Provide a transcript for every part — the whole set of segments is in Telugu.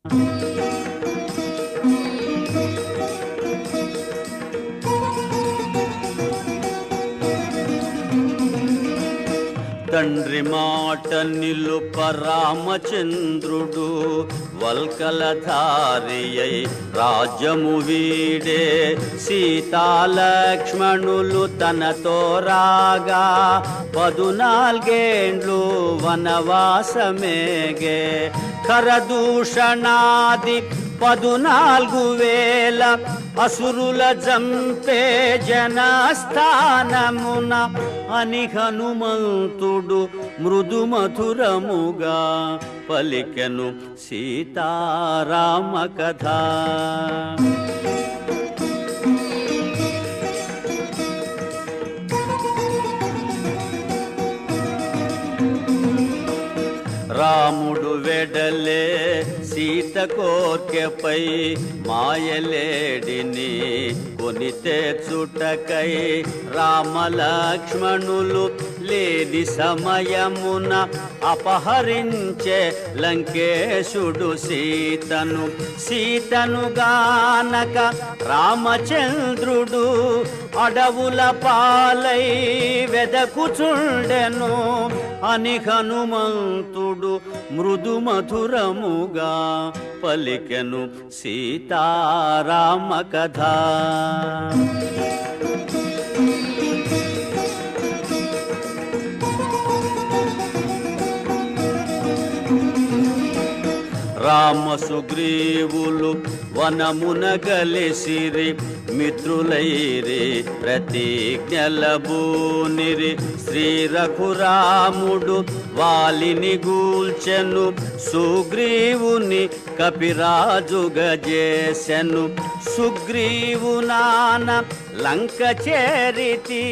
తండ్రి మాట నిలుప రామచంద్రుడు వల్కలధారియై రాజ్యము వీడే. సీతాలక్ష్మణులు తనతో రాగా 14 వనవాసమేగే. కరదూషణాది 14,000 అసురుల జంపే జనస్థానమున అని హనుమంతుడు మృదు మధురముగా పలికెను సీతారామ కథ. రాముడు వెడలే సీత కోర్కెపై మాయలేడిని కొని తెచ్చుటకై. రామలక్ష్మణులు లేని సమయమున అపహరించే లంకేశుడు సీతను. సీతను గానక రామచంద్రుడు అడవుల పాలై వెదకుచుండెను అని హనుమంతుడు మృదు మధురముగా పలికెను సీతారామ కథ. రామ సుగ్రీవులు వనమున గలిసిరి మిత్రులైరి ప్రతిజ్ఞలబూనిరి. శ్రీ రఘురాముడు వాలిని గూల్చెను సుగ్రీవుని కపిరాజుగా చేసెను. సుగ్రీవు నాన లంక చేరితి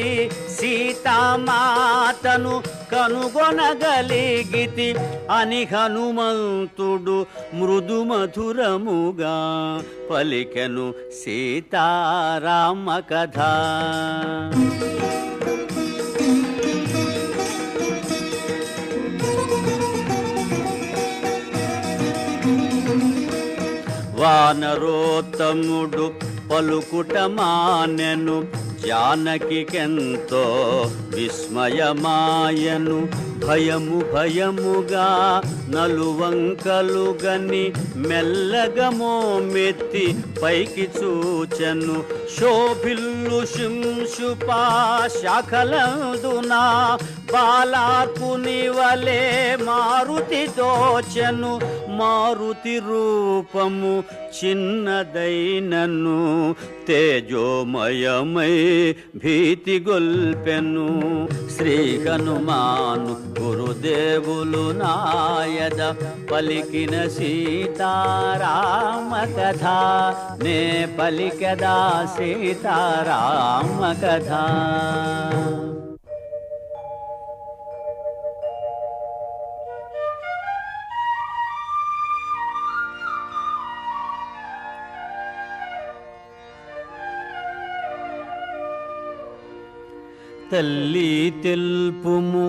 సీతామాతను కనుగొనగలిగితి అని హనుమంతుడు మృదు మధురముగా పలికెను సీతారామ కథ. వానరోత్తముడు పలుకుట మానెను జానకికెంతో విస్మయమాయను. భయము భయముగా నలువంకలుగని మెల్లగమో మెత్తి పైకి చూచెను. శోభిల్లు శింశుపా శాఖలందున బాలార్కుని వలె మారుతి దోచెను. మారుతి రూపము చిన్నదైనను తేజోమయమై భీతి గొల్పెను. శ్రీ హనుమాను గురుదేవులు నాయద పలికిన సీతారామ కథ. నే పలికదా సీతారామ కథ. తల్లి తెల్పుము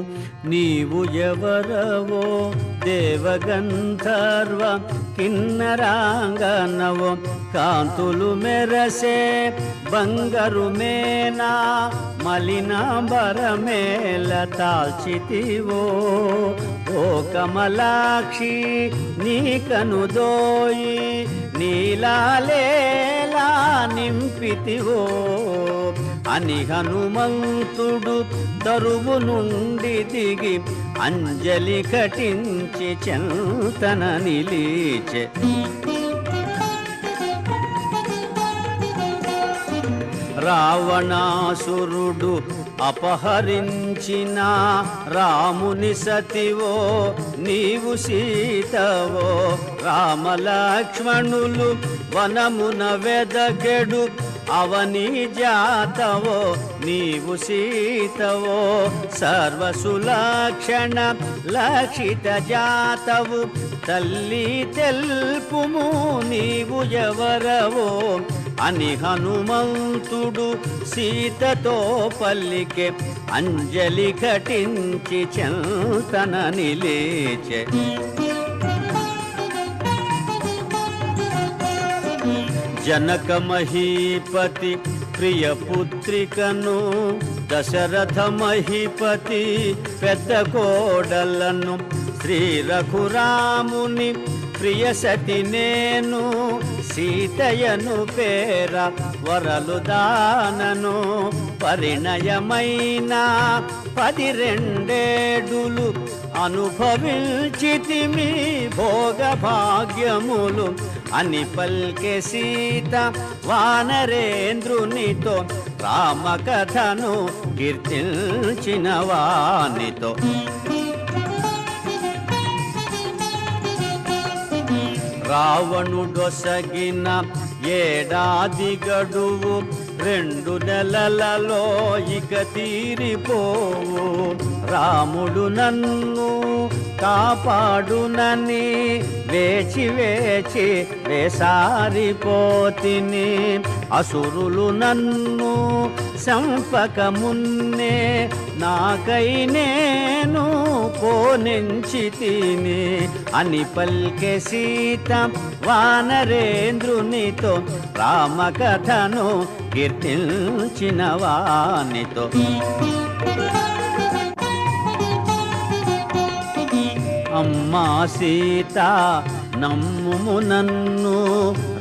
నీవు ఎవరవో, దేవగంధర్వ కిన్నరాంగనవో. కాంతులు మెరసే బంగారు మేనా మలినాంబరమేల తాల్చితివో. ఓ కమలాక్షి నీ కనుదోయి నీలాలేలా నింపితివో అని హనుమంతుడు తరువు నుండి దిగి అంజలి ఘటించి చెంతన నిలిచె. రావణాసురుడు అపహరించిన రాముని సతివో నీవు సీతవో. రామలక్ష్మణులు వనమున వెదకెడు అవని జాతవో నీవు సీతవో. సర్వసులక్షణ లక్షిత జాతవు తల్లి తెల్పుము నీవు ఎవరవో అని హనుమంతుడు సీతతో పల్లికే అంజలి ఘటించి చెంతన నిలిచె. జనక మహీపతి ప్రియపుత్రికను దశరథ మహీపతి పెద్ద కోడలను శ్రీ రఘురాముని ప్రియసతి నేను సీతయను పేర వరలు దానను పరిణయమైన 12 అనుభవించితిమి భోగ భాగ్యములు అని పల్కె సీత వానరేంద్రునితో రామకథను కీర్తించిన వానితో రావణుడొసగిన ఏడాది గడువు 2 నెలలలో ఇక తీరిపోవు రాముడు నన్ను కాపాడునని వేచి వేచి వేసారిపోతిని అసురులు నన్ను సంపక మున్నే నాకై నేను పోనించి తిని అని పల్కె సీత వానరేంద్రునితో రామకథను కీర్తించిన వానితో అమ్మా సీత నమ్ముము నన్ను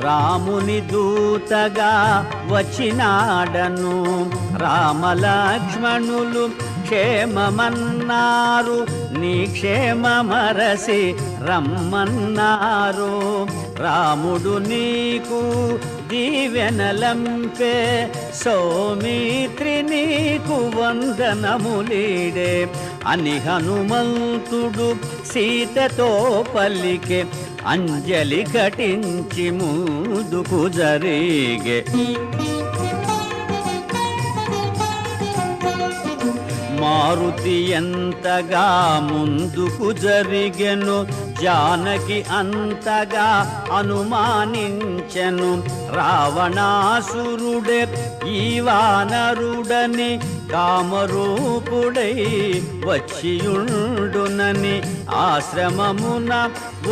రాముని దూతగా వచ్చినాడను రామలక్ష్మణులు క్షేమమన్నారు నీ క్షేమమరసి రమ్మన్నారు రాముడు నీకు దీవెనలంపే సౌమిత్రి నీకు వందనములీడే అని హనుమంతుడు సీతతో పలికే అంజలి ఘటించి ముందుకు జరిగే మారుతి ఎంతగా ముందుకు జరిగెను జానకి అంతగా అనుమానించెను రావణాసురుడే ఈ వానరుడని కామరూపుడై వచ్చియుండునని ఆశ్రమమున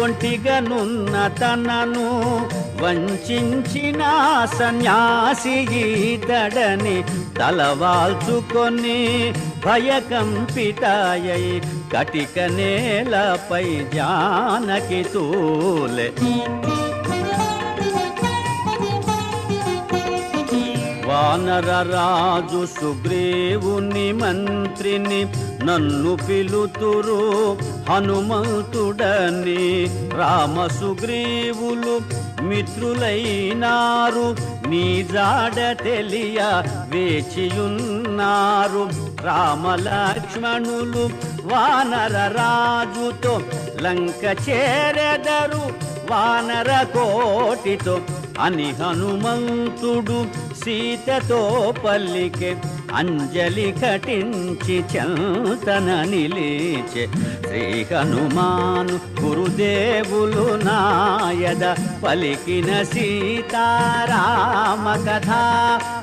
ఒంటిగనున్న తనను వంచిన సన్యాసి ఈతడని తలవాల్చుకొని భయకంపితాయై కటిక నేలపై జానకి తూలె వానరరాజు సుగ్రీవుని మంత్రిని నన్ను పిలుతురు హనుమంతుడని రామ సుగ్రీవులు మిత్రులైనారు నీ జాడ తెలియ వేచియున్నారు రామలక్ష్మణులు వానర రాజుతో లంక చేరెదరు వానర కోటితో అని హనుమంతుడు సీతతో పల్లికే అంజలి ఘటించి చంతన నిలిచే శ్రీ హనుమాను గురుదేవులు నాయద పలికిన సీతారామ కథ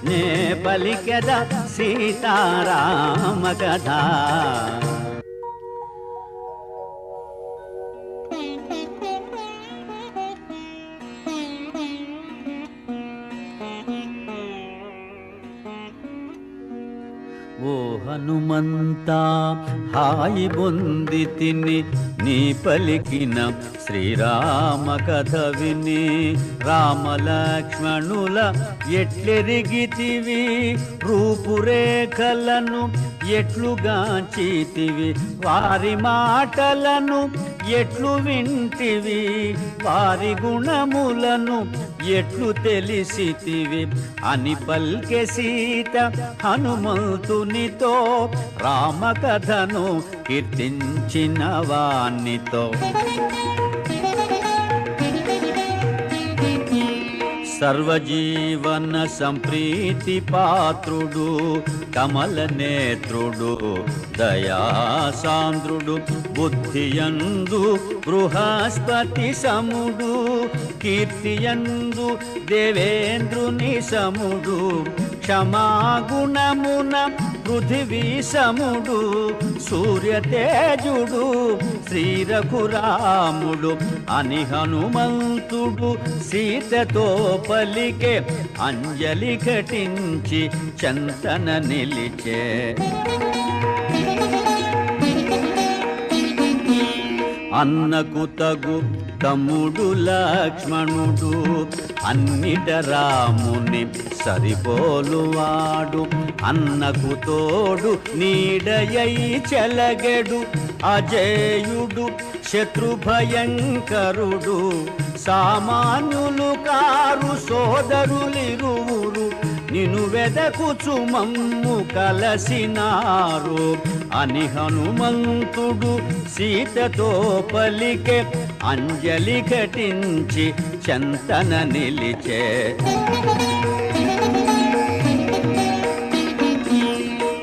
నే పలికెద సీతారామ కథ ఓ హనుమంతా హాయి బొంది తిని నీ పలికిన శ్రీరామ కథ విని రామలక్ష్మణుల ఎట్లెరిగితివి రూపురేఖలను ఎట్లుగాంచితివి వారి మాటలను ఎట్లు వింటివి వారి గుణములను ఎట్లు తెలిసితివి అని పల్కె సీత హనుమంతునితో రామకథను కీర్తించిన వానితో సర్వజీవన సంప్రీతి పాత్రుడు కమల నేత్రుడు దయాసాంద్రుడు బుద్ధియందు బృహస్పతి సముడు కీర్తియందు దేవేంద్రుని సముడు క్షమాగుణమున పృథివీ సముడు సూర్యతేజుడు శ్రీ రఘురాముడు అని హనుమంతుడు సీతతో పలికే అంజలి ఘటించి చంతన నిలిచే. అన్నకు తగు తమ్ముడు లక్ష్మణుడు అన్నిట రాముని సరిపోలువాడు. అన్నకు తోడు నీడయై చెలగెడు అజేయుడు శత్రుభయంకరుడు. సామాన్యులు కారు సోదరులిరువురు నిను వెదకుచు మమ్ము కలసినారు అని హనుమంతుడు సీతతో పలికే అంజలి ఘటించి చంతన నిలిచే.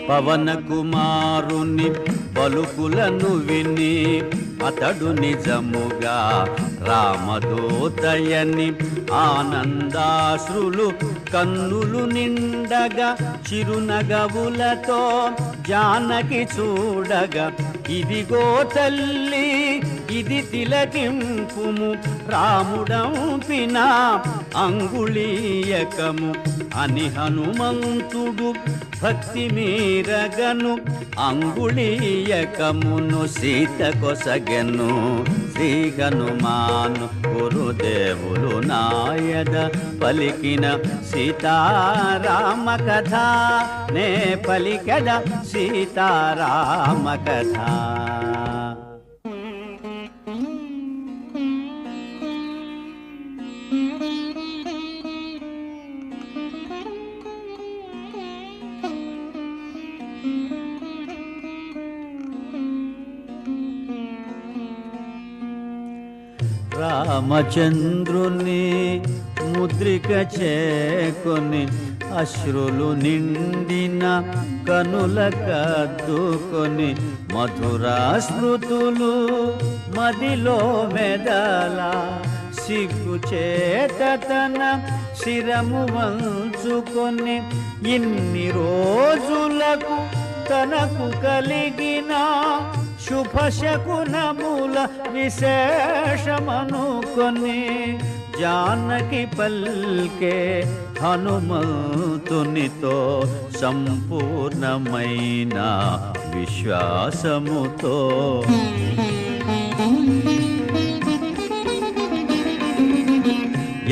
పవన కుమారుని పలుకులను విని అతడు నిజముగా రామదూతయని ఆనందాశ్రులు కన్నులు నిండగా చిరునగవులతో జానకి చూడగా ఇదిగో తల్లి ఇది తిలకింపుము రాముడంపిన అంగుళీయకము అని హనుమంతుడు భక్తి మీరగను అంగుళీయకమును సీత కొసగెను. శ్రీ హనుమాను గురుదేవులు నాయద పలికిన సీతారామ కథ నే పలికద సీతారామ కథ. రామచంద్రుని ముద్రిక చేకొని అశ్రులు నిండిన కనుల కద్దుకొని మధురా స్మృతులు మదిలో మెదల సిగ్గు చేత తన శిరము వంచుకొని ఇన్ని రోజులకు తనకు కలిగిన శుభశకునముల విశేషమనుకొని జానకి పల్కే హనుమంతునితో సంపూర్ణమైన విశ్వాసముతో.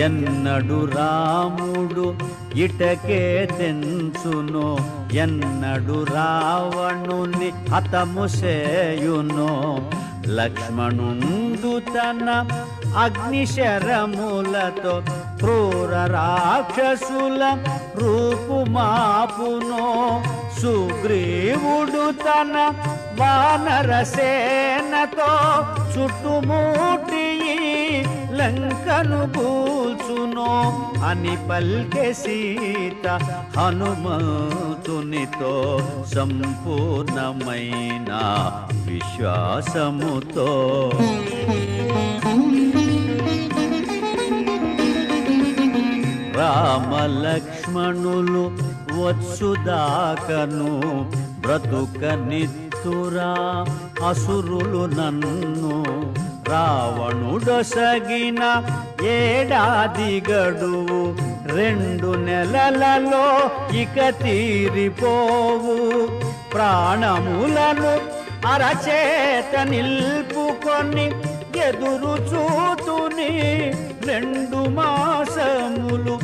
ఎన్నడు రాముడు ఇటకే తెంచునో ఎన్నడు రావణుని హతము సేయునో. లక్ష్మణుండు తన అగ్నిశరములతో క్రూర రాక్షసుల రూపుమాపునో. సుగ్రీవుడు తన వానరసేనతో చుట్టుముట్టి లంకను కూల్చునో అని పల్కె సీత హనుమంతునితో సంపూర్ణమైన విశ్వాసముతో. రామలక్ష్మణులు వచ్చుదాకను బ్రతుకనిత్తురా అసురులు నన్ను. రావణుడొసగిన ఏడాది గడువు 2 నెలలలో ఇక తీరిపోవు. ప్రాణములను అరచేత నిల్పుకొని ఎదురు చూతుని 2 మాసములు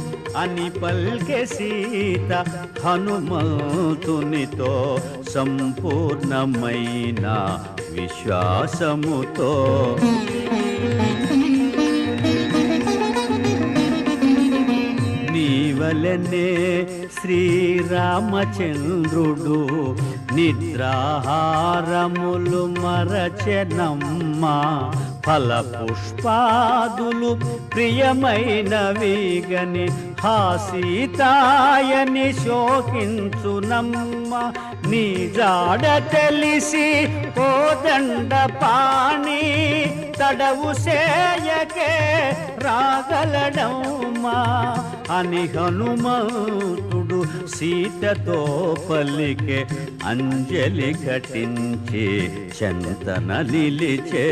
అని పల్కె సీత హనుమంతునితో సంపూర్ణమైన విశ్వాసముతో. నీవలనే శ్రీరామచంద్రుడు నిద్రాహారములు మరచెనమ్మ. ఫల పుష్పాదులు ప్రియమైనవిగని హాసీతాయని శోకించునమ్మ. నీ జాడ తెలిసి కోదండ పాణి తడవు సేయకే రాగలడమ్మా అని హనుమంతుడు సీతతో పలికే. అంజలి ఘటించి చెంతన నిలిచే.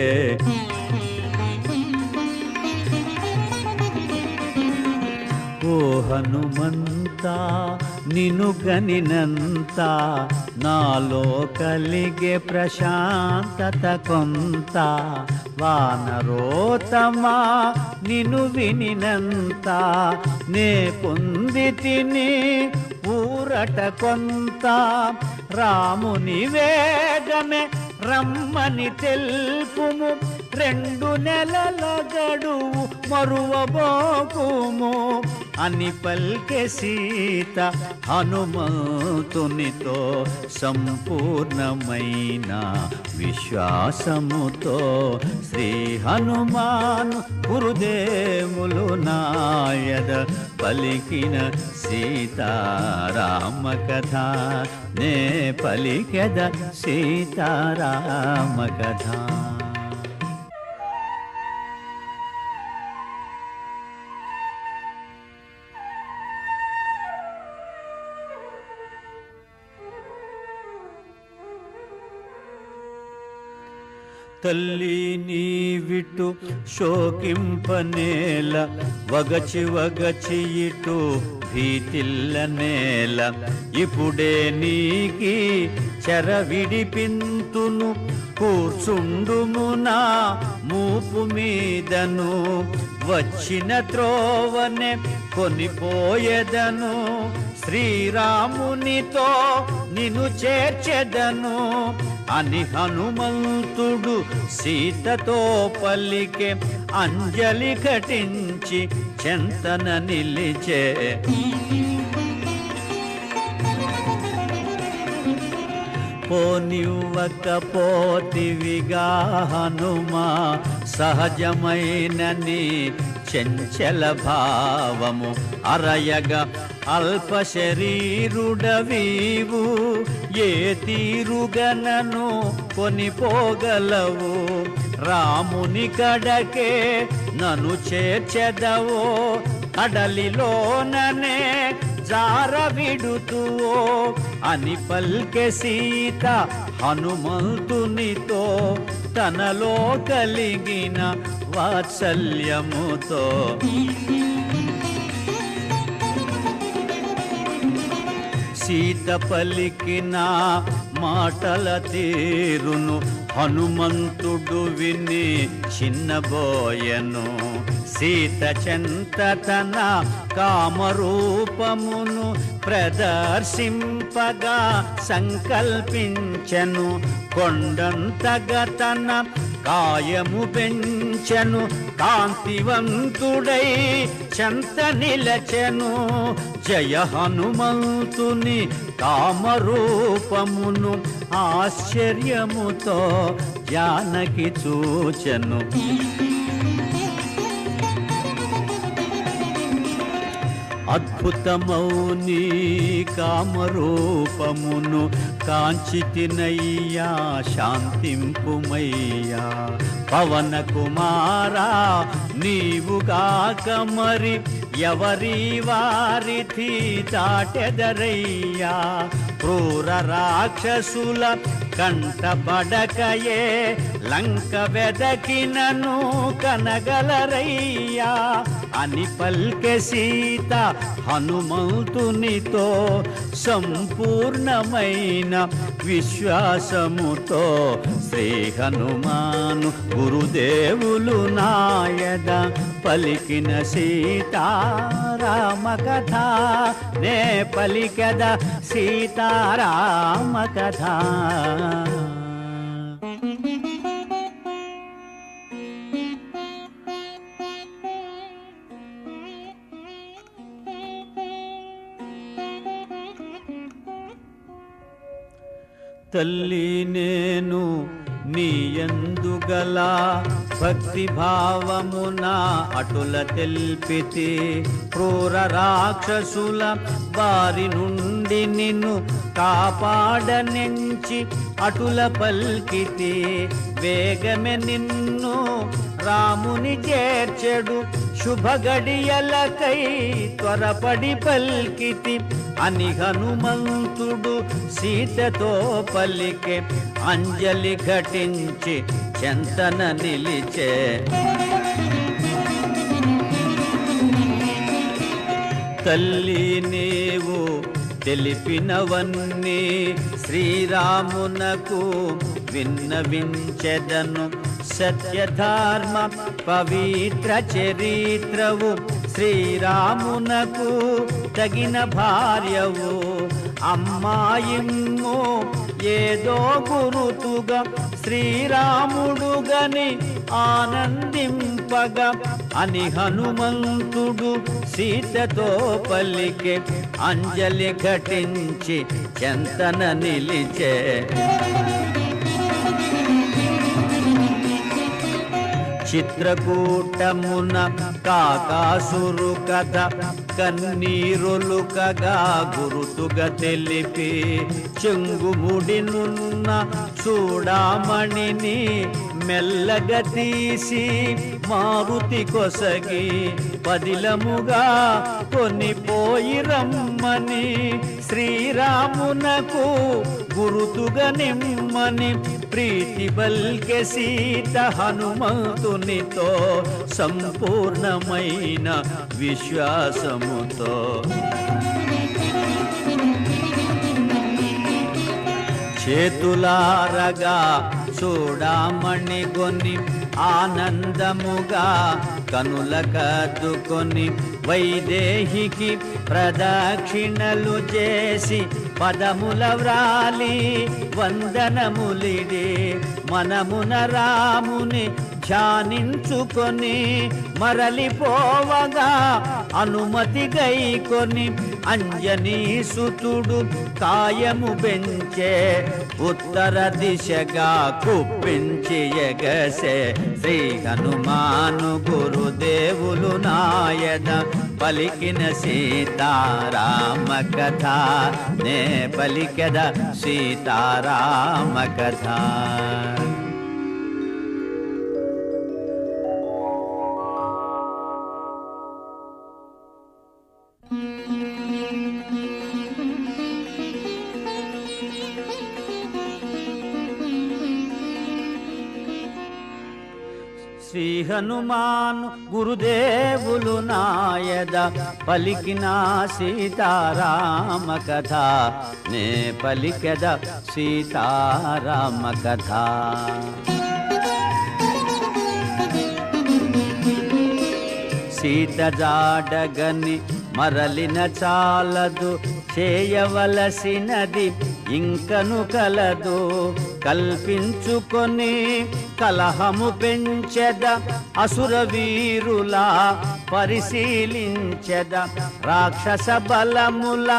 ఓ హనుమంతా నిను గనినంత నాలో కలిగే ప్రశాంతత కొంత. వానరోతమా నిను వినినంత నే పొందితిని ఊరట కొంత. రాముని వేగమే రమ్మని తెలుపుము 2 నెలల గడువు మరువబోకుము అని పల్కె సీత హనుమంతునితో. సంపూర్ణమైన విశ్వాసముతో శ్రీ హనుమాను గురుదేవులు నాయద పలికిన సీతారామ కథ. నే పలికెద సీతారామ కథ. తల్లి నీవిటు శోకింపనేల వగచి వగచి ఇటు భీతిల్లనేల. ఇప్పుడే నీకి చెర విడిపింతును కూర్చుండుమునా మూపు మీదను. వచ్చిన త్రోవనే కొనిపోయేదను శ్రీరామునితో నిన్ను చేర్చెదను అని హనుమంతుడు సీతతో పలికే. అంజలి ఘటించి చెంతన నిలిచే. పోనివ్వకపోతివిగా హనుమా సహజమైనని చంచల భావము అరయగా. అల్ప శరీరుడవీవు ఏ తీరుగనను కొనిపోగలవు. రాముని కడకే నన్ను చేర్చెదవో కడలిలోననే జార విడుతువో అని పల్కె సీత హనుమంతునితో. తనలో కలిగిన వాత్సల్యముతో సీత పలికిన మాటల తీరును హనుమంతుడు విని చిన్నబోయెను. సీత చెంత తన కామరూపమును ప్రదర్శింపగా సంకల్పించెను. కొండంతగా తన కాయము పెంచెను. కాంతివంతుడై చెంత నిలచెను. జయ హనుమంతుని కామరూపమును ఆశ్చర్యముతో జానకి చూచెను. అద్భుతమౌని కామరూపమును కాంచితినయ్యా శాంతింపుమయ్యా. పవన కుమారా నీవుగాక మరి ఎవరి వారిథి దాటెదరయ్యా. క్రూర రాక్షసుల కంటపడకయే లంక వెదకినను కనగలరయ్యా అని పల్కె సీత హనుమంతునితో. సంపూర్ణమైన విశ్వాసముతో శ్రీ హనుమాను గురుదేవులు నాయద పలికిన సీతారామ కథ. నే పలికెద సీతారామ కథ. తల్లి నేను నీయందు గల భక్తి భావమున అటుల తెల్పితి. క్రూర రాక్షసుల బారి నుండి నిన్ను కాపాడనెంచి అటుల పల్కితి. వేగమే నిన్ను రాముని చేర్చెడు శుభగడియలకై త్వరపడి పల్కితి అని హనుమంతుడు సీతతో పలికే అంజలి ఘటించి చెంతన నిలిచే. తల్లి నీవు తెలిపినవన్నీ శ్రీరామునకు విన్నవించెదను. సత్యధర్మ పవిత్ర చరిత్రవు శ్రీరామునకు తగిన భార్యవు. అమ్మాయిమ్ము ఏదో గురుతుగా శ్రీరాముడుగని ఆనందింపగా అని హనుమంతుడు సీతతో పలికే అంజలి ఘటించి చెంతన నిలిచే. చిత్రకూటమున కాకాసురు కథ కన్నీరులుకగా గురుతుగా తెలిపి చెంగుముడినున్న చూడామణిని మెల్లగా తీసి మారుతి కొసగి పదిలముగా కొనిపోయి రమ్మని శ్రీరామునకు గురుతుగా నిమ్మని ప్రీతి బల్కె సీత హనుమంతునితో సంపూర్ణమైన విశ్వాసముతో. చేతులారగా చూడామణి కొని ఆనందముగా కనుల కద్దుకొని వైదేహికి ప్రదక్షిణలు చేసి పదముల వ్రాలి వందనములిడి మనమున రాముని ధ్యానించుకొని మరలిపోవగా అనుమతి గైకొని అంజనీ సుతుడు కాయము పెంచే ఉత్తర దిశగా కుప్పించి ఎగసే. శ్రీ హనుమాను గురుదేవులు నాయన పలికిన సీతారామ కథ నే పలికెద సీతారామ కథ. శ్రీ హనుమాను గురుదేవులు నాయద పలికిన సీతారామ కథ నే పలికెద సీతారామ కథ. సీత జాడగని మరలిన చాలదు చేయవలసినది ఇంకను కలదు. కల్పించుకొని కలహము పెంచెద అసుర వీరుల పరిశీలించెద. రాక్షస బలముల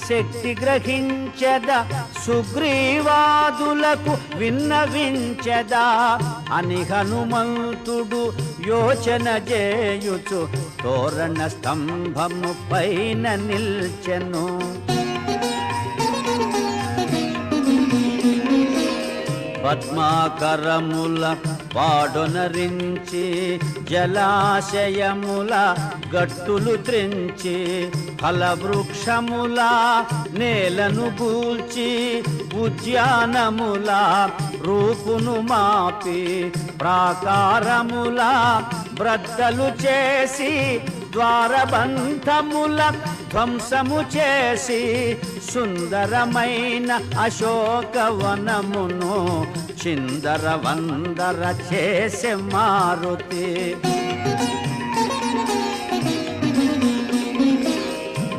శక్తి గ్రహించెద సుగ్రీవాదులకు విన్నవించెద అని హనుమంతుడు యోచన చేయుచు తోరణ స్తంభము పైన నిల్చెను. పద్మాకరముల వాడొనరించి జలాశయముల గట్టులు త్రించి ఫలవృక్షముల నేలను కూల్చి ఉద్యానముల రూపును మాపి ప్రాకారముల బ్రద్దలు చేసి ద్వారబంధముల ధ్వంసము చేసి సుందరమైన అశోకవనమును చిందర వందర చేసే మారుతి.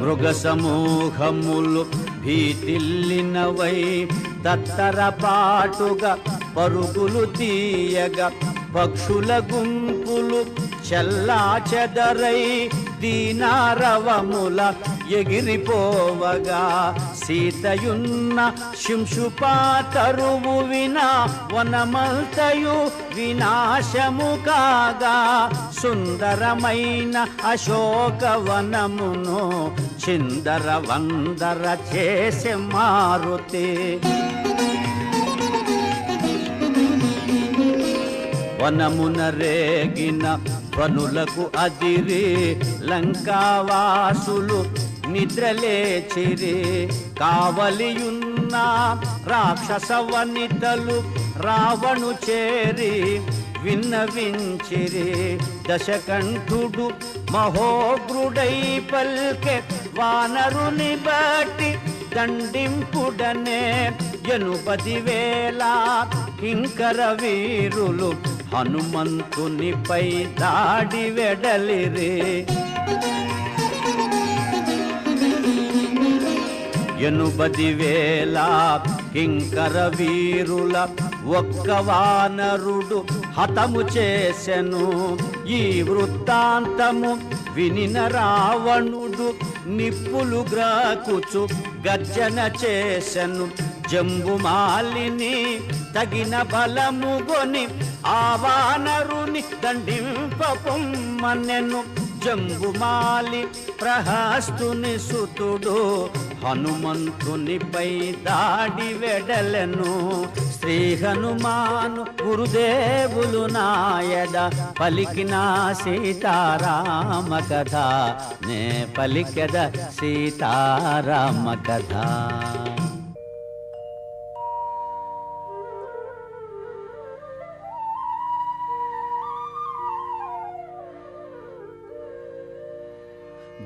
మృగ సమూహములు భీతిల్లినవై తత్తరపాటుగా పరుగులు తీయగా పక్షుల గుంపులు చల్లా చెదరై దీనారవముల ఎగిరిపోవగా సీతయున్న శింశుపాతరువు వినా వనమంతయు వినాశము కాగా సుందరమైన అశోకవనమును చిందర వందర చేసే మారుతి. వనమున రేగిన వనులకు అదిరి లంకావాసులు నిద్రలేచిరి. కావలియున్న రాక్షస వనితలు రావణు చేరి విన్నవించిరి. దశకంఠుడు మహోగ్రుడై పల్కె వానరుని బట్టి దండింపుడనే 80,000 కింకర వీరులు హనుమంతునిపై దాడి వెడలిరి. 80,000 కింకర వీరుల ఒక్క వానరుడు హతము చేసెను. ఈ వృత్తాంతము వినిన రావణుడు నిప్పులు గ్రాకుచు గర్జన చేసెను. జంబుమాలిని తగిన బలముగొని ఆ వానరుని దండింపొమ్మనెను. జంబుమాలి ప్రహస్తుని సుతుడు హనుమంతునిపై దాడి వెడలెను. శ్రీ హనుమాను గురుదేవులు నాయద పలికిన సీతారామ కథ, నే పలికెద సీతారామ కథ.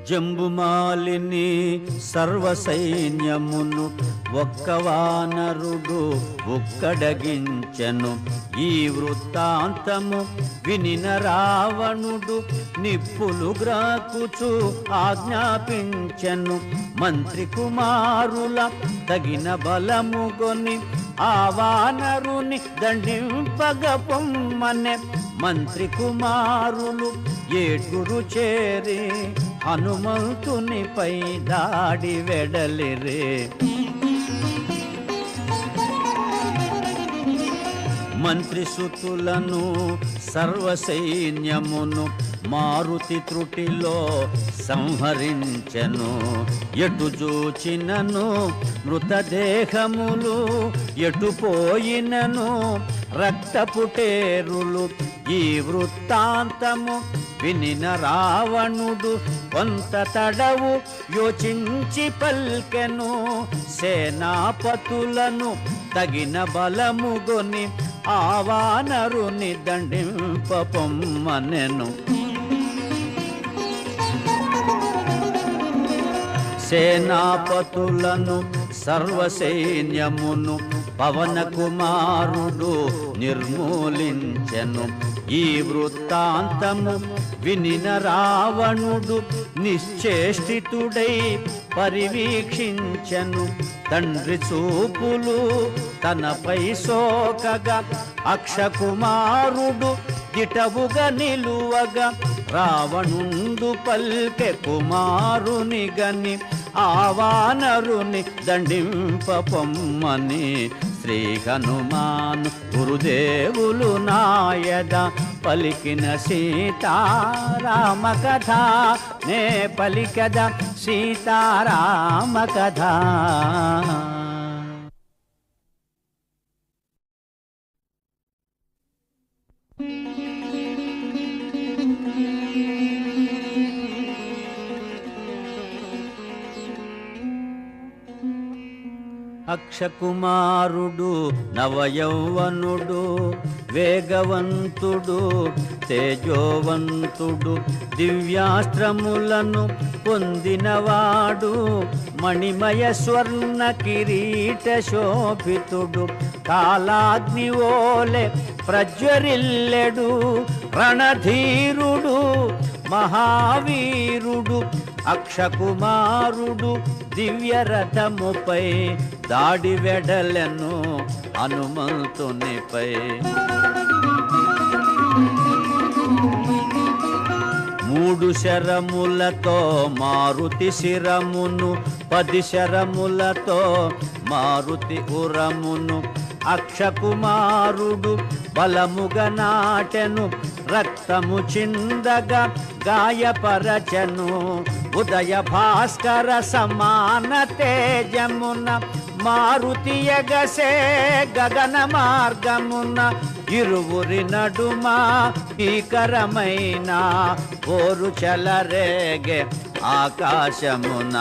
జంబుమాలిని సర్వసైన్యమును ఒక్క వానరుడు ఒక్కడగించెను. ఈ వృత్తాంతము వినిన రావణుడు నిప్పులు గ్రాకుచు ఆజ్ఞాపించెను. మంత్రి కుమారుల తగిన బలముగొని ఆ వానరుని దండింపగ పొమ్మనె. మంత్రి కుమారులు ఏడుగురు చేరి హనుమంతునిపై దాడి వెడలిరే. మంత్రి సుతులను సర్వసైన్యమును మారుతి త్రుటిలో సంహరించెను. ఎటు చూచినను మృతదేహములు, ఎటు పోయినను రక్తపుటేరులు. ఈ వృత్తాంతము వినిన రావణుడు కొంత తడవు యోచించి పల్కెను. సేనాపతులను తగిన బలముగొని ఆ వానరుని దండింపొమ్మనెను. సేనాపతులను సర్వసైన్యమును పవన కుమారుడు నిర్మూలించెను. ఈ వృత్తాంతము వినిన రావణుడు నిశ్చేష్టితుడై పరివీక్షించెను. తండ్రి చూపులు తనపై సోకగా అక్షకుమారుడు దిటవుగా నిలువగా రావణుండు పల్కె కుమారుని గని ఆ వానరుని దండింపొమ్మని. శ్రీ హనుమాను గురుదేవులు నాయద పలికిన సీతారామ కథ, నే పలికద సీతారామ కథ. అక్షకుమారుడు నవయౌవనుడు వేగవంతుడు తేజోవంతుడు దివ్యాస్త్రములను పొందినవాడు మణిమయ స్వర్ణ కిరీట శోభితుడు కాలాగ్నివోలె ప్రజ్వరిల్లెడు రణధీరుడు మహావీరుడు అక్షకుమారుడు దివ్యరథముపై దాడి వెడలెను హనుమంతునిపై. 3 శరములతో మారుతి శిరమును 10 శరములతో మారుతి ఉరమును అక్షకుమారుడు బలముగా నాటెను రక్తము చిందగా గాయపరచను ఉదయ భాస్కర సమాన తేజమున మారుతి ఎగసే గగన మార్గమున ఇరువురి నడుమ భీకరమైన ఓరు చెలరేగే ఆకాశమున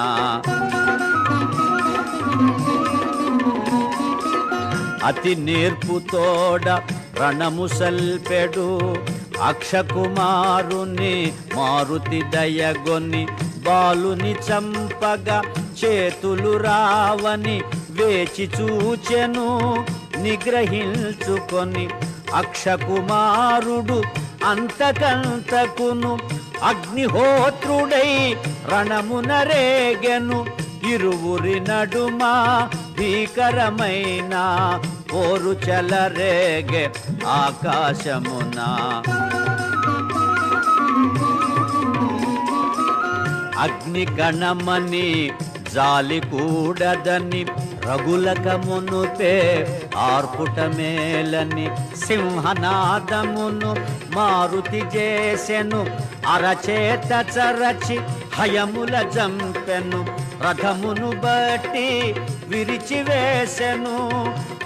అతి నేర్పుతోడ రణము సల్పెడు అక్షకుమారుని మారుతి దయగొని బాలుని చంపగా చేతులు రావని వేచి చూచెను నిగ్రహించుకొని అక్షకుమారుడు అంతకంతకును అగ్నిహోత్రుడై రణమున రేగెను ఇరువురి నడుమ భీకరమైన ఓరు చెలరేగే ఆకాశమున అగ్ని కణమని జాలి కూడదని రగులకమునుతే ఆర్పుట మేలని సింహనాదమును మారుతి చేసెను అరచేత చరచి హయముల జంపెను రథమును బట్టి విరిచివేసెను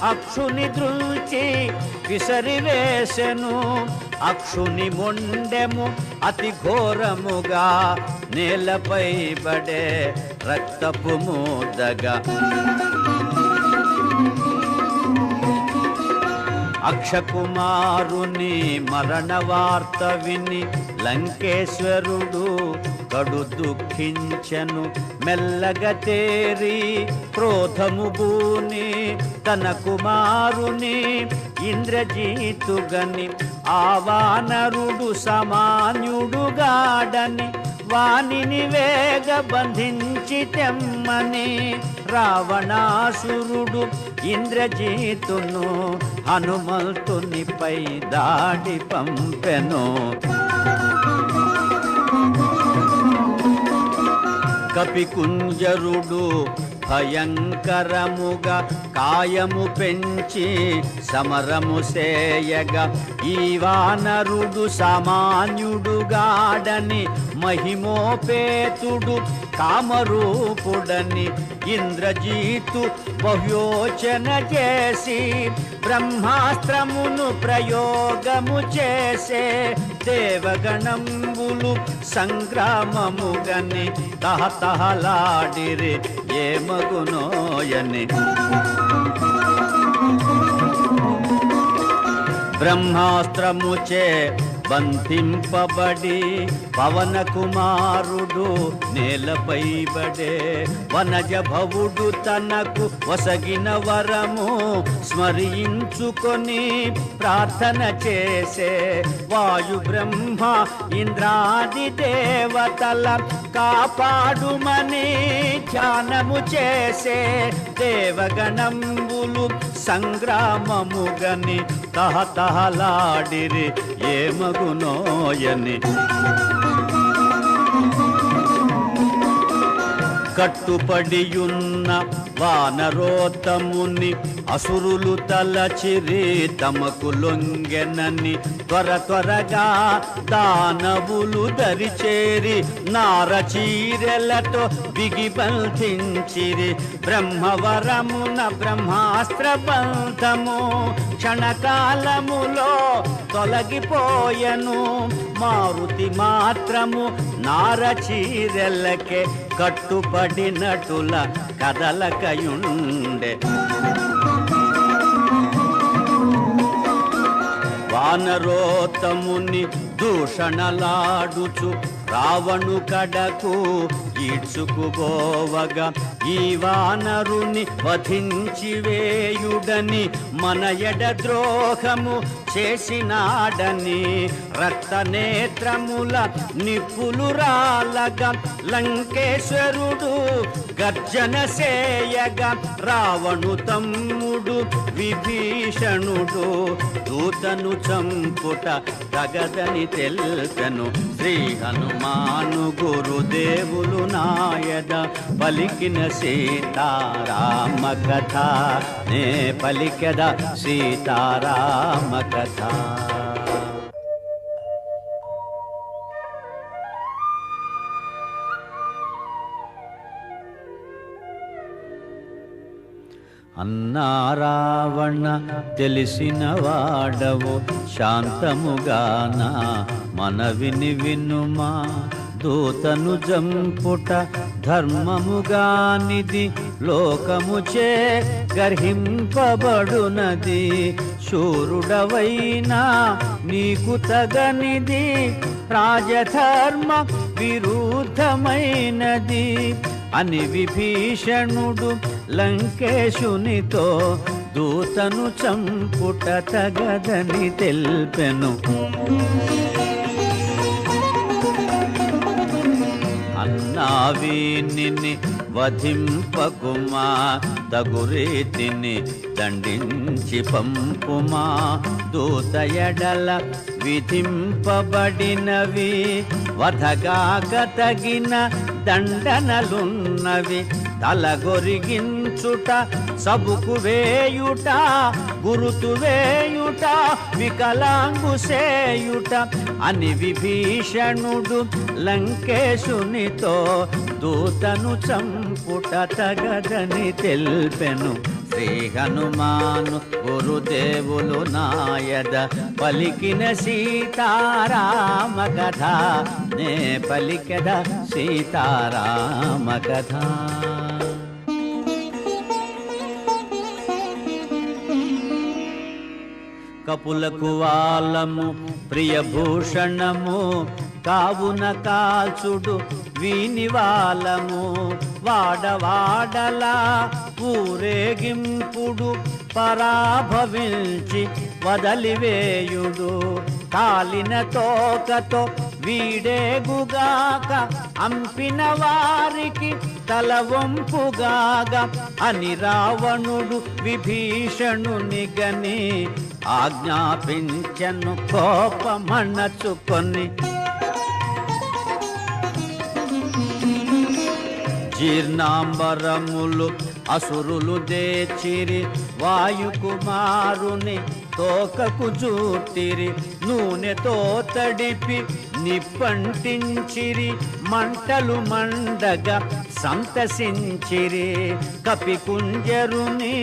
అక్షుని దృల్చి విసరివేసెను అక్షుని మొండెము అతి ఘోరముగా నేలపై పడే రక్తపు మూదగా అక్షకుమారుని మరణ వార్త విని లంకేశ్వరుడు కడు దుఃఖించెను మెల్లగా తేరి క్రోధము బూని తన కుమారుని ఇంద్రజీతుగని ఆ వానరుడు సామాన్యుడుగాడని వానిని వేగ బంధించి తెమ్మని రావణాసురుడు ఇంద్రజీతును హనుమంతునిపై దాడి పంపెను కపికుంజరుడు భయంకరముగా కాయము పెంచి సమరము సేయగా ఈ వానరుడు సామాన్యుడుగాడని మహిమోపేతుడు కామరూపుడని ఇంద్రజీతు బహుయోచన చేసి బ్రహ్మాస్త్రమును ప్రయోగము చేసే దేవగణంబులు సంగ్రామముగని తహతహలాడిరి ఏమగునోయని బ్రహ్మాస్త్రముచే బంధింపబడి పవన కుమారుడు నేలపై బడే వనజ భవుడు తనకు వసగిన వరము స్మరించుకొని ప్రార్థన చేసే వాయు బ్రహ్మ ఇంద్రాది దేవతల కాపాడుమని ధ్యానము చేసే దేవగణంబులు సంగ్రామముగని తహతహలాడిరి ఏమగునోయని కట్టుపడియున్న వానరోత్తముని అసురులు తలచిరి తమకు లొంగెనని త్వరగా దానవులు దరిచేరి నారచీరెలతో బిగిబంధించిరి బ్రహ్మవరమున బ్రహ్మాస్త్ర బంధము క్షణకాలములో తొలగిపోయెను మారుతి మాత్రము నారచీరెలకే కట్టుపడినటుల కదలకయుండె వానరోత్తముని దూషణలాడుచు రావణు కడకు ఈడ్చుకుపోవగా ఈ వానరుని వధించి వేయుడని మన ఎడ ద్రోహము చేసినాడని రక్తనేత్రముల నిప్పులు రాలగా లంకేశ్వరుడు గర్జన సేయగా రావణు తమ్ముడు విభీషణుడు దూతను చంపుట తగదని తెల్పెను శ్రీ హనుమాను గురుదేవులు నాయద పలికిన సీతారామ కథ నే పలికెద సీతారామ కథ. అన్నా రావణ తెలిసిన వాడవు శాంతముగాన మనవిని వినుమా. దూతను జంపుట ధర్మముగానిది లోకముచే గర్హింపబడునది. శూరుడవైనా నీకు తగనిది రాజధర్మ విరుద్ధమైనది అని విభీషణుడు లంకేశునితో దూతను చంపుట తగదని తెల్పెను. అన్నావీనిని వధింపకుమా, తగురీతిని దండించి పంపుమా. దూత ఎడల విధింపబడినవి వధగాక తగిన దండనలున్నవి. తలగొరిగించుట, సబుకు వేయుట, గురుతు వేయుట, వికలాంగు సేయుట అని విభీషణుడు లంకేశునితో దూతను చంపుట తగదని తెల్పెను. శ్రీ హనుమాను గురుదేవులు నాయద పలికిన సీతారామ కథ, నే పలికెద సీతారామ కథ. కపులకు వాలము ప్రియభూషణము, కావున కాల్చుడు వీనివాలము. వాడవాడలా ఊరేగింపుడు, పరాభవించి వదలివేయుడు. కాలిన తోకతో వీడేగుగాక, అంపిన వారికి తల వంపుగాక అని రావణుడు విభీషణుని గని ఆజ్ఞాపించెను కోపమణచుకొని. జీర్ణాంబరములు అసురులు దేచిరి, వాయుకుమారుని తోకకు జూటిరి. నూనెతో తడిపి నిప్పంటించిరి, మంటలు మండగా సంతసించిరి. కపికుంజరుని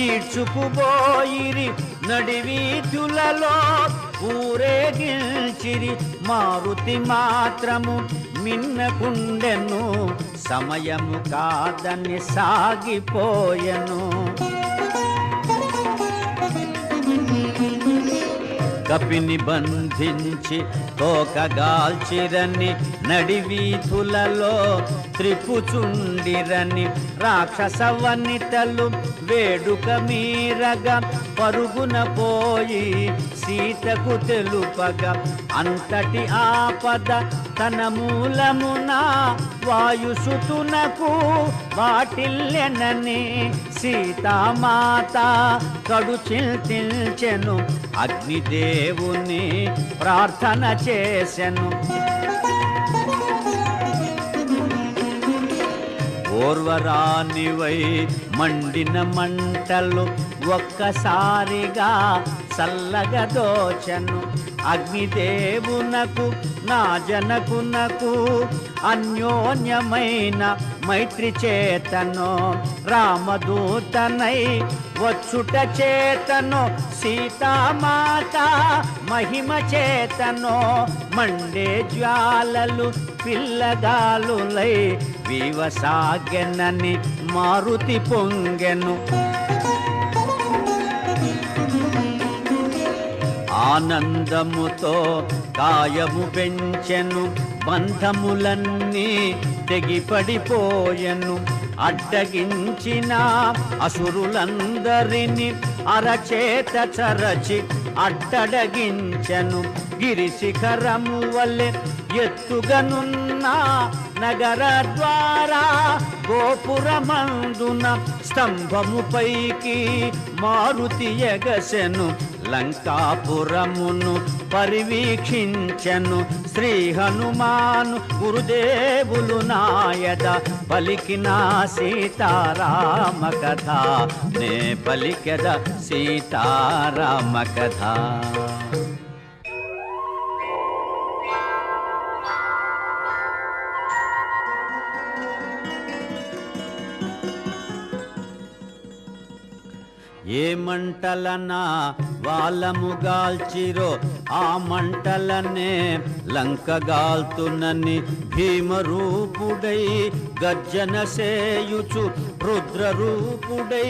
ఈడ్చుకుపోయిరి, నడివీధులలో ఊరేగించిరి. మారుతి మాత్రము మిన్నకుండెను, సమయము కాదని సాగిపోయెను. కపిని బంధించి తోకగాల్చిరని, నడివీధులలో త్రిపుచుండిరని. రాక్షస వనితలు వేడుక మీరగా పరుగున పోయి సీతకు తెలుపగా. అంతటి ఆపద తన మూలమున వాయుసుతునకు వాటిల్లెనని సీతామాత కడు చింతించెను. అగ్నిదేవుని ప్రార్థన చేసెను. ఓర్వరానివై మండిన మంటలు ఒక్కసారిగా చల్లగా దోచెను. అగ్నిదేవునకు నా జనకునకు అన్యోన్యమైన మైత్రి చేతను. రామదూతనై వచ్చుట చేతను, సీతామాత మహిమ చేతను. మండే జ్వాలలు పిల్లగాలులై వివసాగెనని మారుతి పొంగెను. ఆనందముతో కాయము పెంచెను, బంధములన్నీ తెగిపడిపోయెను. అడ్డగించిన అసురులందరిని అరచేత చరచి అడ్డడగించెను. గిరిశిఖరము వలె ఎత్తుగనున్న నగర ద్వారా గోపురమందున స్తంభము పైకి మారుతి ఎగసెను. లంకాపురమును పరివీక్షించెను. శ్రీ హనుమాను గురుదేవులు నాయద పలికిన సీతారామ కథ, నే పలికెద సీతారామ కథ. ఏ మంటలన వాళ్ళముగాల్చిరో ఆ మంటలనే లంకగాల్తునని భీమరూపుడై గర్జన సేయుచు రుద్రరూపుడై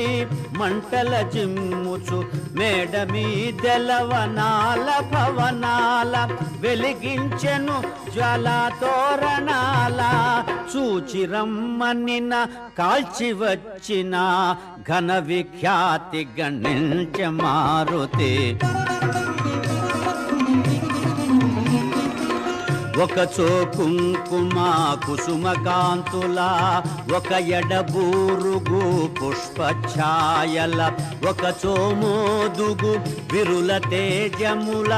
మంటల జిమ్ముచు మేడ మీదెలవనాల భవనాల వెలిగించెను జ్వాలా తోరణాల చూచి రమ్మనిన కాల్చి వచ్చిన ఘన విఖ్యాతి గణించ మారుతి ఒకచో కుంకుమ కుసుమ కాంతుల ఒక ఎడబూరుగు పుష్పఛాయల ఒకచో మోదుగు విరుల తేజముల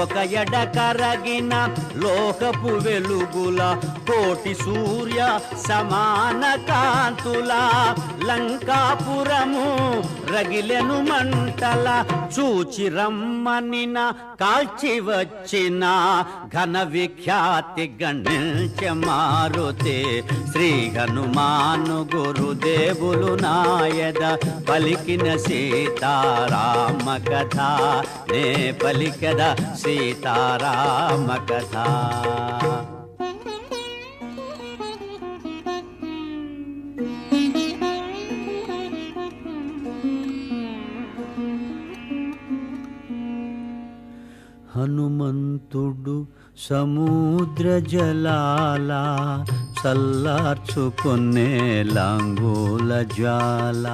ఒక ఎడ కరగిన లోకపు వెలుగుల కోటి సూర్య సమాన కాంతుల లంకాపురము రగిలెను మంటల చూచి రమ్మనిన కాల్చి వచ్చిన ఘన విఖ్యాతి గణించ మారుతి శ్రీ హనుమాను గురుదేవులు నాయద పలికిన సీతారామ కథ నే పలికద సీతారామ కథ. హనుమంతుడు సముద్ర జలాల చల్లార్చుకొనే లాంగూల జ్వాల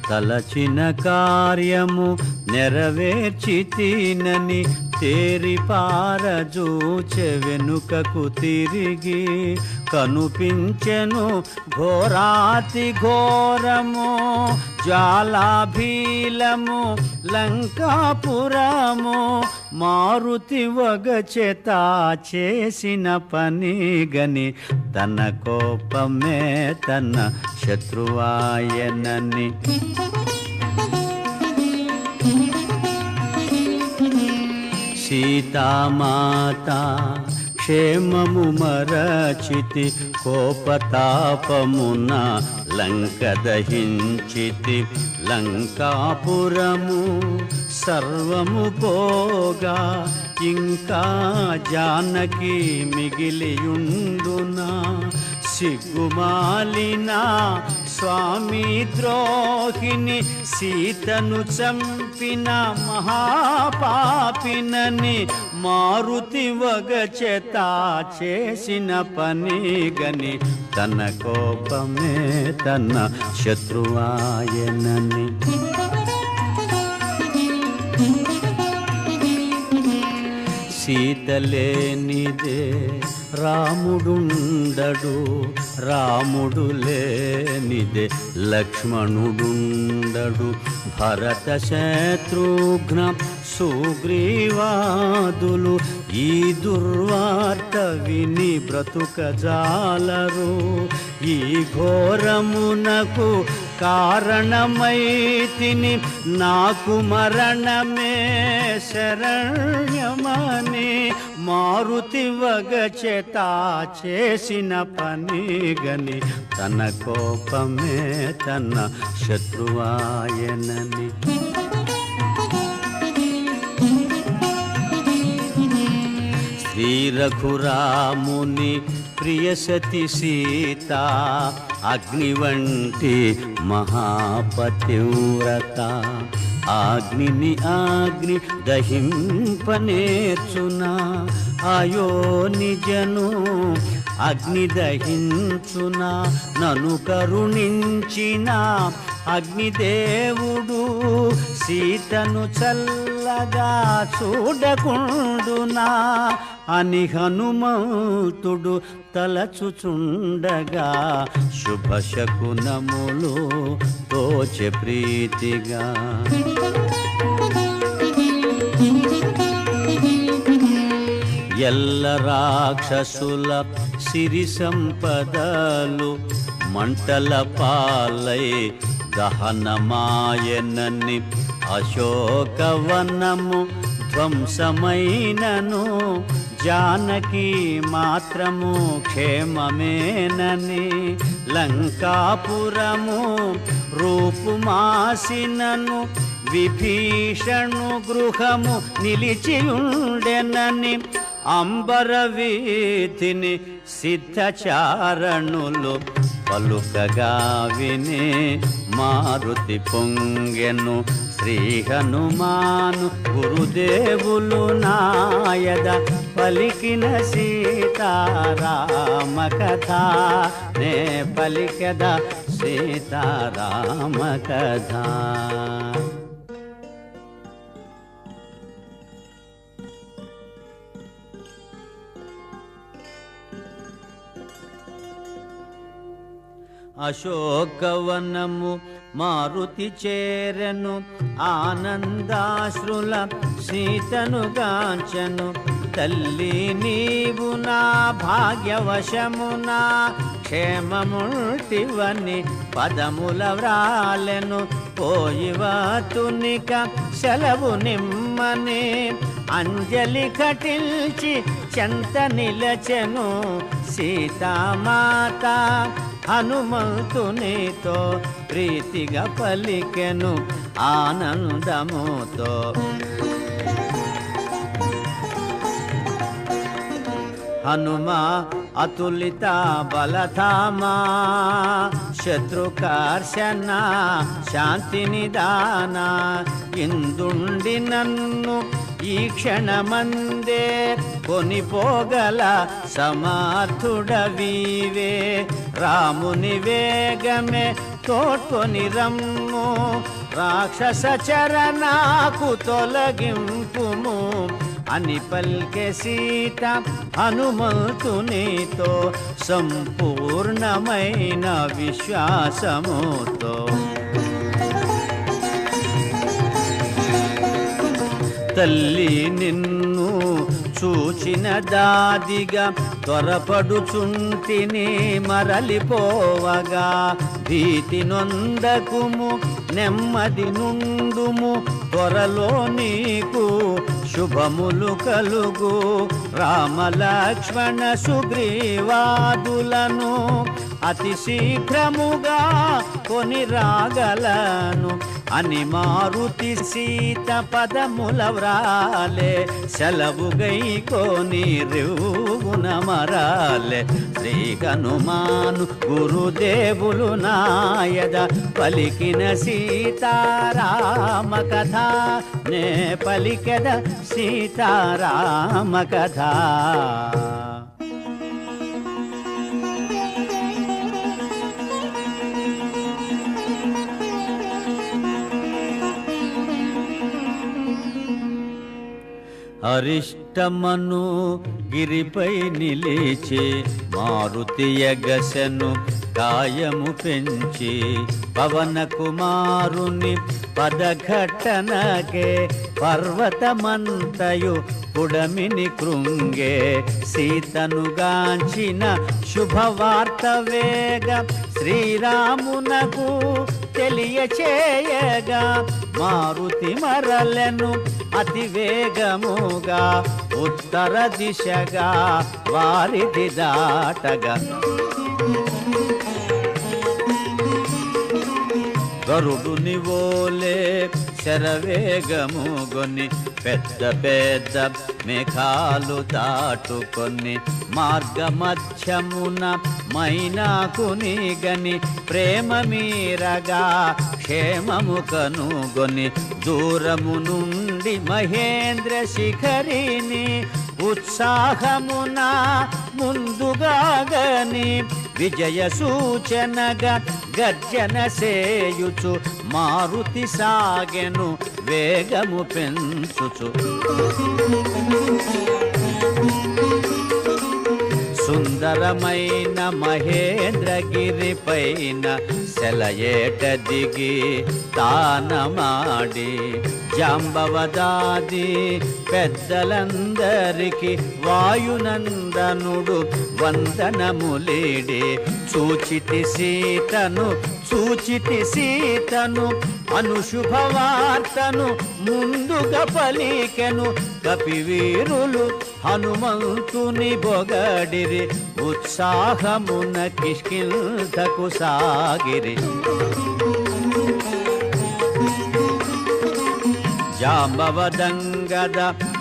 తలచిన కార్యము నెరవేర్చితినని తేరి పారజూచె వెనుకకు తిరిగి కనుపించెను ఘోరాతి ఘోరము జ్వాలాభీలము లంకాపురము మారుతి వగచేత చేసిన పని గని తన కోపమే తన శత్రువాయనని సీతామాత క్షేమము మరచితి కోపతాపమున లంక దహించితి లంకాపురము సర్వము పోగా ఇంకా జానకి మిగిలియుండునా సిగ్గుమాలిన స్వామి ద్రోహిని సీతను చంపిన మహాపాపినని మారుతి వగచేత చేసిన పని గని తన కోపమే తన శత్రువాయనని సీతలేనిదే రాముడుండడు రాముడు లేనిదే లక్ష్మణుడుండడు భరత శత్రుఘ్న సుగ్రీవాదులు ఈ దుర్వార్త విని బ్రతుకజాలరు ఈ ఘోరమునకు కారణమైతిని నాకు మరణమే శరణ్యమని మారుతి వగచేత చేసిన పని గని తన కోపమే తన శత్రువాయనని శ్రీ రఘురాముని ప్రియసతి సీత అగ్ని వంటి మహాపతివ్రత అగ్నిని అగ్ని దహింపనేర్చునా అయో నిజను అగ్ని దహించునా నను కరుణించిన అగ్నిదేవుడు సీతను చల్లగా చూడకుండునా అని హనుమంతుడు తలచుచుండగా శుభశకునములు తోచె ప్రీతిగా ఎల్ల రాక్షసుల సిరి సంపదలు మంటల పాలై దహనమాయనని అశోకవనము ధ్వంసమైనను జానకి మాత్రము క్షేమమేనని, లంకాపురము రూపుమాసినను విభీషణు గృహము నిలిచియుండెనని, అంబరవీధిని సిద్ధచారణులు పలుకగా విని మారుతి పొంగెను. శ్రీ హనుమాను గురుదేవులు నాయద పలికిన సీతారామ కథ, నే పలికద సీతారామ కథ. అశోకవనము మారుతి చేరెను, ఆనందాశ్రుల సీతను గాంచెను. తల్లి నీవు నా భాగ్యవశమునా క్షేమముల్టివని పదముల వ్రాలెను. పోయివతునిక సెలవు నిమ్మని అంజలి కటిల్చి చెంత నిలచెను. సీతామాత హనుమంతునితో ప్రీతిగా పలికెను ఆనందముతో. హనుమా అతులిత బలధామా శత్రుకర్షణ శాంతి నిదాన, ఇందుండి నన్ను ఈ క్షణమందే కొనిపోగల సమర్థుడవీవే. రాముని వేగమే తోడ్కొని రమ్ము, రాక్షస చరణాకు తొలగింపుము అని పల్కె సీత హనుమంతునితో సంపూర్ణమైన విశ్వాసముతో. తల్లి నిన్ను చూచిన దాదిగా త్వరపడుచుంటిని మరలిపోవగా, భీతి నొందకుము నెమ్మది నుండుము త్వరలో నీకు శుభములు కలుగు. రామలక్ష్మణ సుగ్రీవాదులను అతి శీఘ్రముగా కొని రాగలను అని మారుతి సీత పదముల వ్రాలే. సెలవు గైకోని రేవున మరాలే. శ్రీ హనుమాను గురుదేవులు నాయద పలికిన సీతారామ కథ, నే పలికెద సీతారామ కథ. అరిష్టమను గిరిపై నిలిచి మారుతి ఎగసెను కాయము పెంచి, పవన కుమారుని పదఘట్టనకే పర్వతమంతయు పుడమిని కృంగే. సీతను గాంచిన శుభవార్త వేగ శ్రీరామునకు తెలియచేయగా, మారుతి మరలెను అతి వేగముగా ఉత్తర దిశగా వారిది దాటగా. గరుడుని వోలే శరవేగము గొని పెద్ద పెద్ద మేఘాలు దాటుకొని, మార్గమధ్యమున మైనాకుని గని ప్రేమ మీరగా క్షేమము కనుగొని, దూరము నుండి మహేంద్ర శిఖరిని ఉత్సాహమున ముందుగా గని, విజయ సూచనగా గర్జన సేయుచు మారుతి సాగెను వేగము పెంచుచు. సుందరమైన మహేంద్రగిరి పైన సెలయేట దిగి తానమాడి జాంబవదాది పెద్దలందరికి వాయునందనుడు వందనములీడి చూచితి సీతను అనుశుభవార్తను ముందుగా పలికెను కపివీరులు హనుమంతుని బొగడిరి ఉత్సాహమున కిష్కింధకు సాగిరి జాంబవదంగద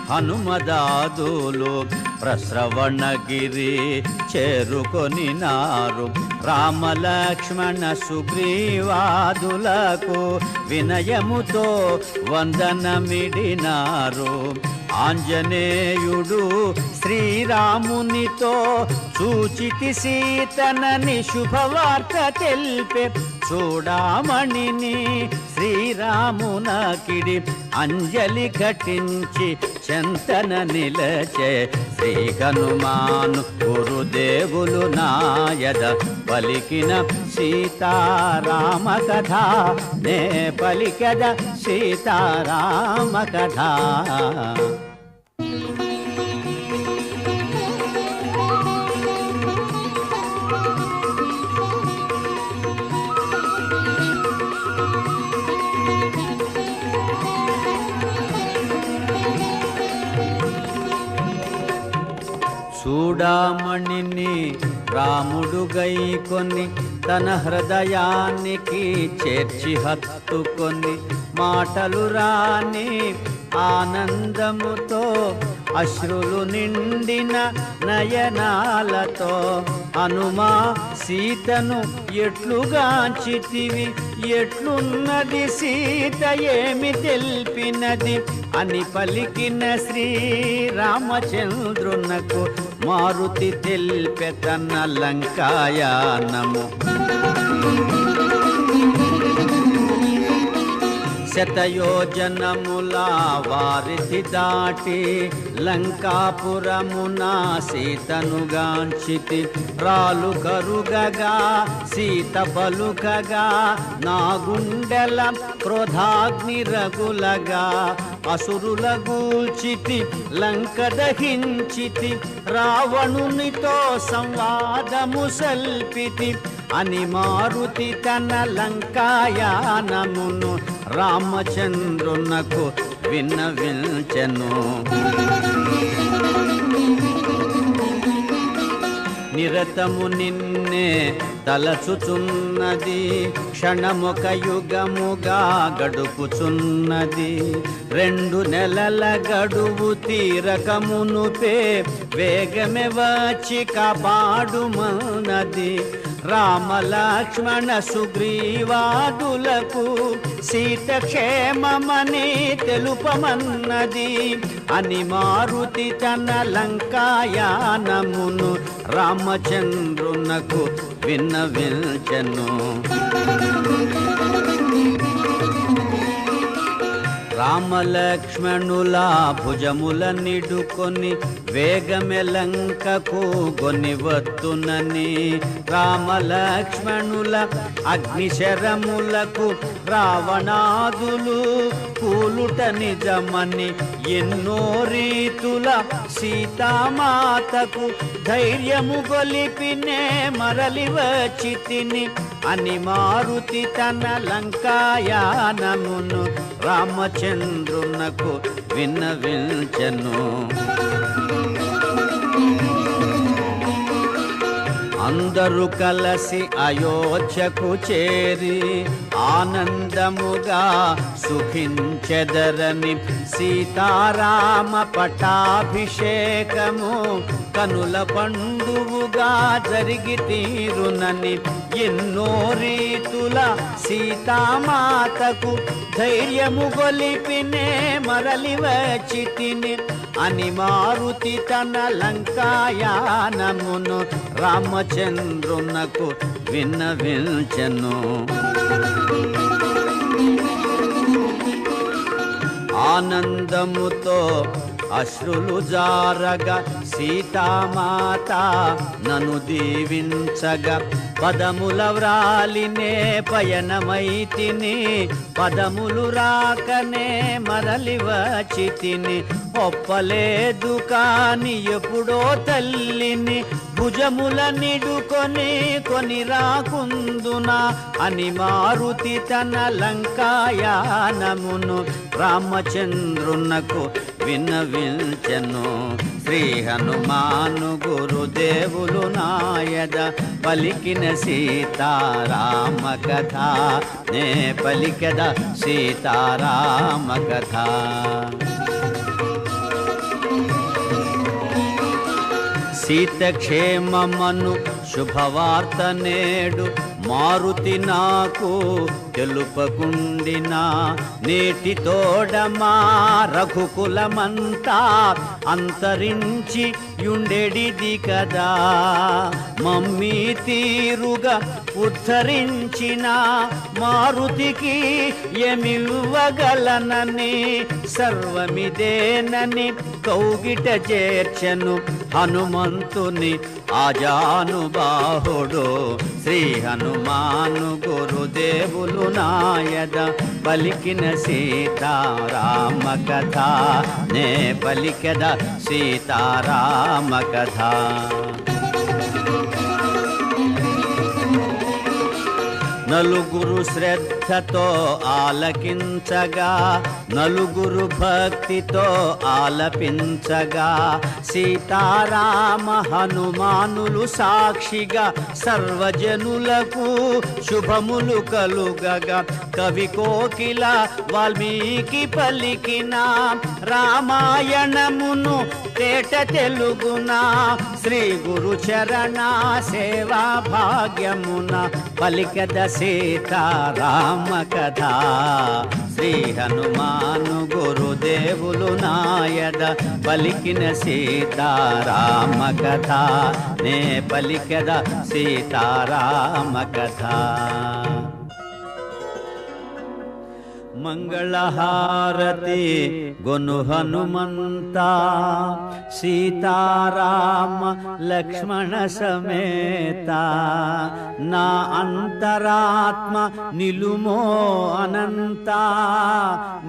హనుమదాదులు ప్రస్రవణగిరి చేరుకొనినారు రామలక్ష్మణ సుగ్రీవాదులకు వినయముతో వందనమిడినారు ఆంజనేయుడు శ్రీరామునితో చూచితి సీతనని శుభవార్త తెలిపే చూడామణిని శ్రీరామునకిడి అంజలి ఘటించి చెంతన నిలచే శ్రీ హనుమాను గురుదేవులు నాయద పలికిన సీతారామ కథ నే పలికద సీతారామ కథ చూడామణిని రాముడు గైకొని తన హృదయానికి చేర్చి హత్తుకొని మాటలు రాని ఆనందముతో అశ్రులు నిండిన నయనాలతో హనుమా సీతను ఎట్లుగాంచితివి ఎట్లున్నది సీత ఏమి తెలిపినది అని పలికిన శ్రీరామచంద్రునకు మారుతి తెలిపె తన లంకాయానము శతయోజనముల వారిధి దాటి లంకాపురమున సీతను గాంచితి రాలు కరుగగా సీత పలుకగా నా గుండెల క్రోధాగ్ని రగులగా అసురుల గూల్చితి లంక దహించితి రావణునితో సంవాదము సల్పితి అని మారుతి తన లంకాయానమును రామచంద్రునకు విన్నవించెను నిరతము నిన్నే తలచుచున్నది క్షణముక యుగముగా గడుపుచున్నది 2 నెలల గడువు తీరకమునుపే వేగమే వచ్చి కాపాడుమన్నది రామలక్ష్మణ సుగ్రీవాదులకు సీత క్షేమమని తెలుపమన్నది అని మారుతి తన లంకాయానమును రామచంద్రునకు విన్నవించెను రామలక్ష్మణుల భుజముల నిడుకొని వేగమె లంకకు గొనివత్తునని రామలక్ష్మణుల అగ్నిశరములకు రావణాదులు కూలుట నిజమని ఎన్నో రీతుల సీతామాతకు ధైర్యము గొలిపినే మరలి వచ్చితిని అని మారుతి తన లంకాయానమును రామచంద్రునకు విన్నవించెను అందరూ కలసి అయోధ్యకు చేరి ఆనందముగా సుఖించెదరని సీతారామ పట్టాభిషేకము కనుల పండువుగా జరిగి తీరునని ఎన్నో రీతుల సీతామాతకు ధైర్యము గొలిపినే మరలి వచ్చితిని అని మారుతి తన లంకాయానమును రామచంద్రునకు విన్నవించెను ఆనందముతో అశ్రులు జారగా సీతామాత నను దీవించగా పదముల వ్రాలినే పయనమైతిని పదములు రాకనే మరలి వచ్చితిని ఒప్పలేదు కాని ఎప్పుడో తల్లిని భుజముల నిడుకొని కొని రాకుందునా అని మారుతి తన లంకాయానమును రామచంద్రునకు విన్నవించెను శ్రీ హనుమాను గురుదేవులు నాయద పలికిన సీతారామ కథ నే పలికద సీతారామ కథ సీతక్షేమమను శుభవార్త నేడు మారుతి నాకు తెలుపకుండినా నేటి తోడమా రఘుకులమంతా అంతరించి యుండెడిది కదా మమ్మీ తీరుగా ఉద్ధరించిన మారుతికి ఏమివ్వగలనని సర్వమిదేనని కౌగిట చేర్చెను హనుమంతుని ఆజానుబాహుడు శ్రీ హనుమాను గురుదేవులు నాయద పలికిన సీతారామ కథ నే పలికద సీతారామ కథ నలుగురు శ్రద్ధతో ఆలకించగా నలుగురు భక్తితో ఆలపించగా సీతారామ హనుమానులు సాక్షిగా సర్వజనులకు శుభములు కలుగగా కవి కోకిల వాల్మీకి పలికిన రామాయణమును తేట తెలుగున శ్రీ గురు చరణ సేవా భాగ్యమున పలికద సీతారామ కథ శ్రీ హనుమాను గురుదేవులు నాయద పలికిన సీతారామ కథ నే పలికద సీతారామ కథ మంగళహారతి గొను హనుమంత సీతారామ లక్ష్మణ సమేత నా అంతరాత్మ నిలుమో అనంత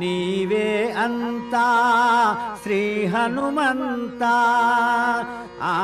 నీవే అంతా శ్రీ హనుమంత ఆ